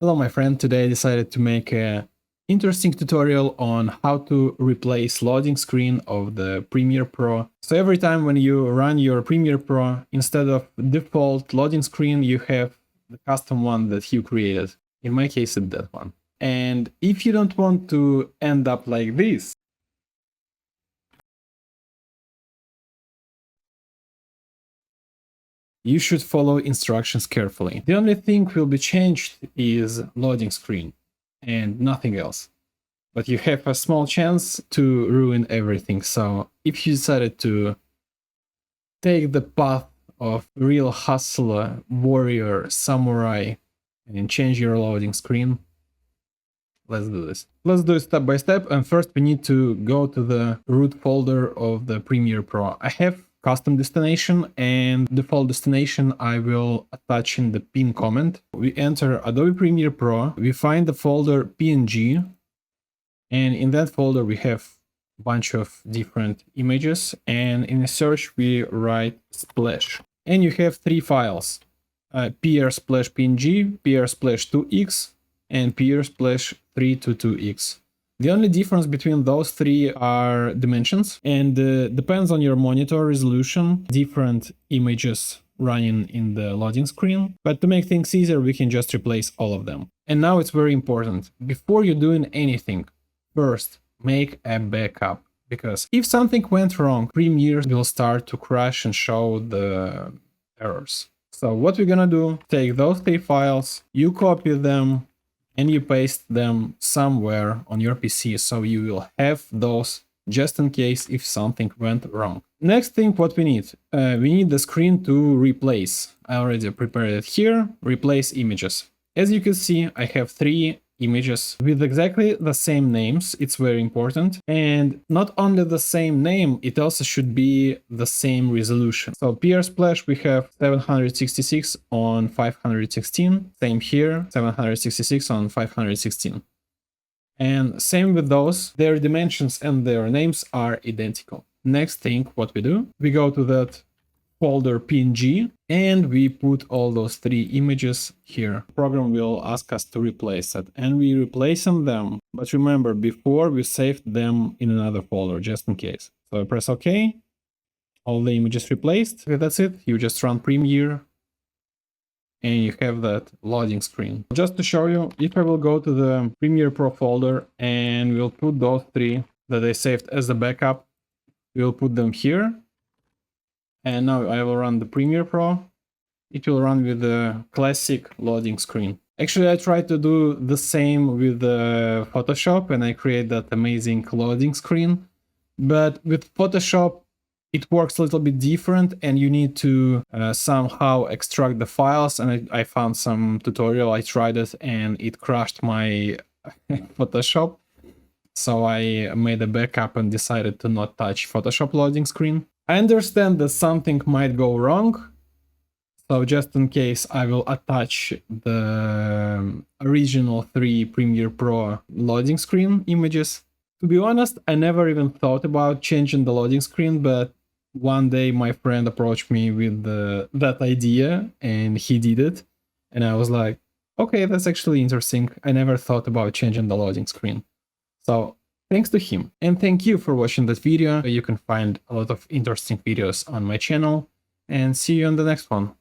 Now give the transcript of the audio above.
Hello my friend, today I decided to make a interesting tutorial on how to replace loading screen of the Premiere Pro. So every time when you run your Premiere Pro, instead of default loading screen, you have the custom one that you created. In my case, it's that one. And if you don't want to end up like this, you should follow instructions carefully. The only thing will be changed is loading screen and nothing else. But you have a small chance to ruin everything. So if you decided to take the path of real hustler, warrior, samurai, and change your loading screen, let's do this. Let's do it step by step. And first we need to go to the root folder of the Premiere Pro. I have custom destination and default destination I will attach in the pin comment. We enter Adobe Premiere Pro, we find the folder PNG, and in that folder we have a bunch of different images, and in a search we write splash. And you have three files, pr/png, pr/2x, and pr/322x. The only difference between those three are dimensions, and depends on your monitor resolution, different images running in the loading screen. But to make things easier, we can just replace all of them. And now it's very important. Before you're doing anything, first, make a backup, because if something went wrong, Premiere will start to crash and show the errors. So what we're gonna do, take those three files, you copy them, and you paste them somewhere on your PC, so you will have those just in case if something went wrong. Next thing, what we need the screen to replace. I already prepared it here, replace images. As you can see, I have three images with exactly the same names. It's very important. And not only the same name, it also should be the same resolution. So PR splash, we have 766 on 516. Same here, 766 on 516. And same with those, their dimensions and their names are identical. Next thing, what we do, we go to that folder PNG and we put all those three images here. The program will ask us to replace it, and we replace them. But remember, before we saved them in another folder just in case. So I press OK, all the images replaced. Okay, that's it. You just run Premiere and you have that loading screen. Just to show you, if I will go to the Premiere Pro folder and we'll put those three that I saved as a backup, we'll put them here. And now I will run the Premiere Pro. It will run with the classic loading screen. Actually, I tried to do the same with Photoshop and I create that amazing loading screen. But with Photoshop, it works a little bit different and you need to somehow extract the files. And I found some tutorial, I tried it and it crashed my Photoshop. So I made a backup and decided to not touch Photoshop loading screen. I understand that something might go wrong, so just in case I will attach the original three Premiere Pro loading screen images. To be honest, I never even thought about changing the loading screen, but one day my friend approached me with that idea and he did it. And I was like, okay, that's actually interesting. I never thought about changing the loading screen. So thanks to him, and thank you for watching that video. You can find a lot of interesting videos on my channel, and see you on the next one.